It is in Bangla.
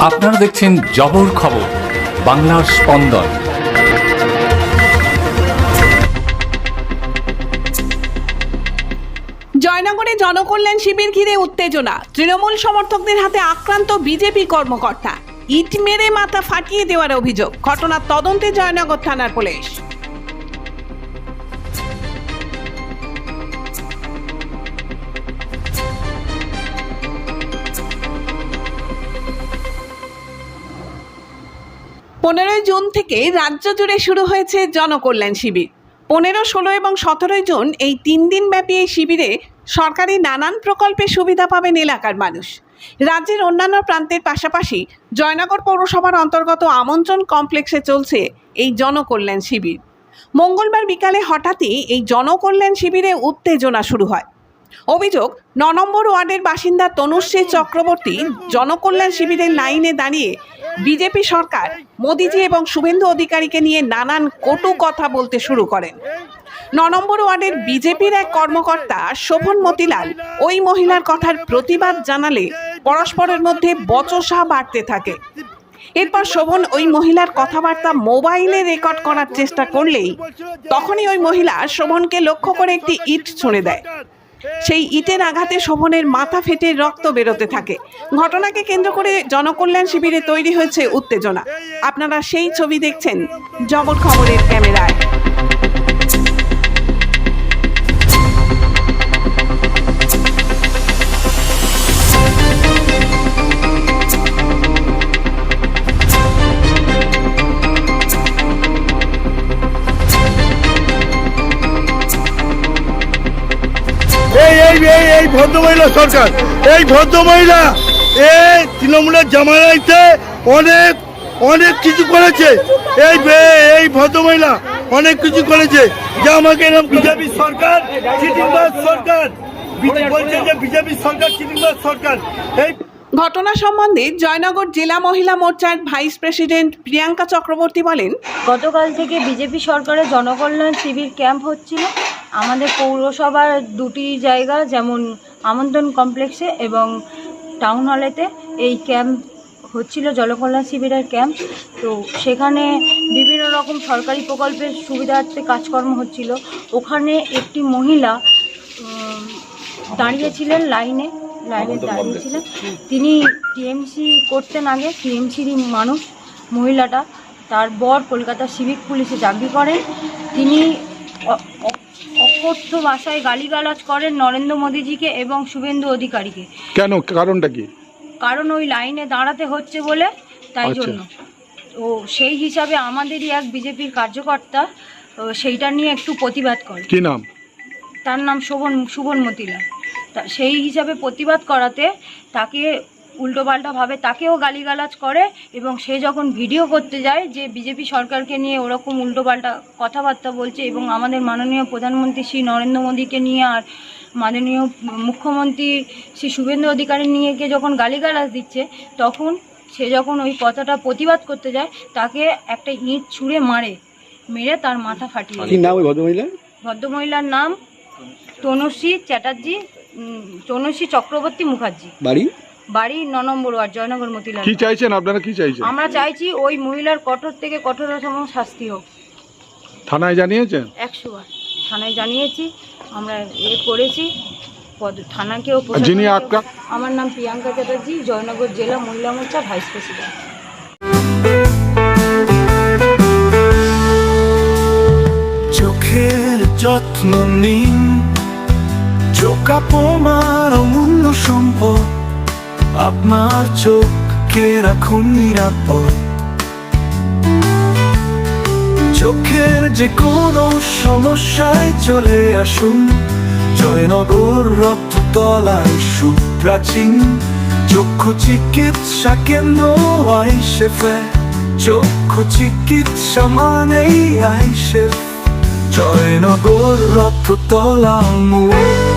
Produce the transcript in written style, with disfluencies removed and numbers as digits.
আপনারা দেখছেন জবর খবর, বাংলার স্পন্দন। জয়নগরে জনকল্যাণ শিবির ঘিরে উত্তেজনা, তৃণমূল সমর্থকদের হাতে আক্রান্ত বিজেপি কর্মকর্তা, ইট মেরে মাথা ফাটিয়ে দেওয়ার অভিযোগ। ঘটনার তদন্তে জয়নগর থানার পুলিশ। পনেরোই জুন থেকে রাজ্য জুড়ে শুরু হয়েছে জনকল্যাণ শিবির। 15, 16 এবং 17 জুন এই 3 দিন ব্যাপী এই শিবিরে সরকারি নানান প্রকল্পের সুবিধা পাবেন এলাকার মানুষ। রাজ্যের অন্যান্য প্রান্তের পাশাপাশি জয়নগর পৌরসভার অন্তর্গত আমন্ত্রণ কমপ্লেক্সে চলছে এই জনকল্যাণ শিবির। মঙ্গলবার বিকালে হঠাৎই এই জনকল্যাণ শিবিরে উত্তেজনা শুরু হয়। অভিযোগ, 9 নম্বর ওয়ার্ডের বাসিন্দা তনুশ্রী চক্রবর্তী জনকল্যাণ শিবিরের লাইনে দাঁড়িয়ে বিজেপি সরকার, মোদিজি এবং শুভেন্দু অধিকারীকে নিয়ে নানান কটু কথা বলতে শুরু করেন। 9 নম্বর ওয়ার্ডের বিজেপির এক কর্মকর্তা শোভন মতিলাল ওই মহিলার কথার প্রতিবাদ জানালে পরস্পরের মধ্যে বচসা বাড়তে থাকে। এরপর শোভন ওই মহিলার কথাবার্তা মোবাইলে রেকর্ড করার চেষ্টা করলেই তখনই ওই মহিলা শোভনকে লক্ষ্য করে একটি ইট ছুঁড়ে দেয়। সেই ইটের আঘাতে শোভনের মাথা ফেটে রক্ত বেরোতে থাকে। ঘটনাকে কেন্দ্র করে জনকল্যাণ শিবিরে তৈরি হয়েছে উত্তেজনা। আপনারা সেই ছবি দেখছেন জবর খবরের ক্যামেরায়। এই ভদ্রমহিলা সরকার, এই ভদ্রমহিলা এই তৃণমূলের জামানাইতে অনেক অনেক কিছু করেছে। এই ভদ্রমহিলা অনেক কিছু করেছে, যে আমাকে এরকম বিজেপি সরকার চিটিংবাজ সরকার বলছে, যে বিজেপি সরকার চিটিংবাজ সরকার। এই ঘটনা সম্বন্ধে জয়নগর জেলা মহিলা মোর্চার ভাইস প্রেসিডেন্ট প্রিয়াঙ্কা চক্রবর্তী বলেন, গতকাল থেকে বিজেপি সরকারের জনকল্যাণ শিবির ক্যাম্প হচ্ছিল আমাদের পৌরসভার 2টি জায়গা, যেমন আমন্ত্রণ কমপ্লেক্সে এবং টাউন হলেতে এই ক্যাম্প হচ্ছিল, জনকল্যাণ শিবিরের ক্যাম্প। তো সেখানে বিভিন্ন রকম সরকারি প্রকল্পের সুবিধার্থে কাজকর্ম হচ্ছিল। ওখানে একটি মহিলা দাঁড়িয়েছিলেন, লাইনে দাঁড়িয়েছিলেন। তিনি টিএমসি করতেন আগে, টিএমসিরই মানুষ মহিলাটা। তার বর কলকাতা সিভিক পুলিশে চাকরি করেন। তিনি অকথ্য ভাষায় গালিগালাজ করেন নরেন্দ্র মোদিজিকে এবং শুভেন্দু অধিকারীকে। কেন, কারণটা কি? কারণ ওই লাইনে দাঁড়াতে হচ্ছে বলে, তাই জন্য। তো সেই হিসাবে আমাদেরই এক বিজেপির কার্যকর্তা সেইটা নিয়ে একটু প্রতিবাদ করে। কি নাম তার? নাম শুভন মতিলাল। তা সেই হিসাবে প্রতিবাদ করাতে তাকে উল্টোপাল্টাভাবে তাকেও গালিগালাজ করে, এবং সে যখন ভিডিও করতে যায় যে বিজেপি সরকারকে নিয়ে ওরকম উল্টোপাল্টা কথাবার্তা বলছে, এবং আমাদের মাননীয় প্রধানমন্ত্রী শ্রী নরেন্দ্র মোদীকে নিয়ে আর মাননীয় মুখ্যমন্ত্রী শ্রী শুভেন্দু অধিকারী নিয়েকে যখন গালিগালাজ দিচ্ছে, তখন সে যখন ওই কথাটা প্রতিবাদ করতে যায় তাকে একটা ইট ছুঁড়ে মেরে তার মাথা ফাটিয়ে। কি নাম ওই ভদ্রমহিলা? ভদ্রমহিলার নাম তনুশ্রী চক্রবর্তী মুখার্জি। বাড়ি 9 নম্বর ওয়ার্ড, জয়নগর মতিলাল। কি চাইছেন আপনারা? কি চাইছেন? আমরা চাইছি ওই মহিলার কঠোর থেকে কঠোরতম শাস্তি হোক। থানায় জানিয়েছেন? 100 বার থানায় জানিয়েছি, আমরা করেছি থানাকেও। আমার নাম প্রিয়াঙ্কা চ্যাটার্জি, জয়নগর জেলা মহিলা মোর্চা ভাইস প্রেসিডেন্ট। চোখের যত্ন নিন, চোখ আপনার অমূল্য সম্পদ, আপনার চোখকে রাখুন নিরাপদ। চোখের যে কোনো সমস্যায় চলে আসুন, জয়নগর রক্ততলায় সুপ্রাচীন চক্ষু চিকিৎসা কেন্দ্র আইসেফে। চক্ষু চিকিৎসা মানেই আইসেফ, জয়নগর রক্ততলা মোড়।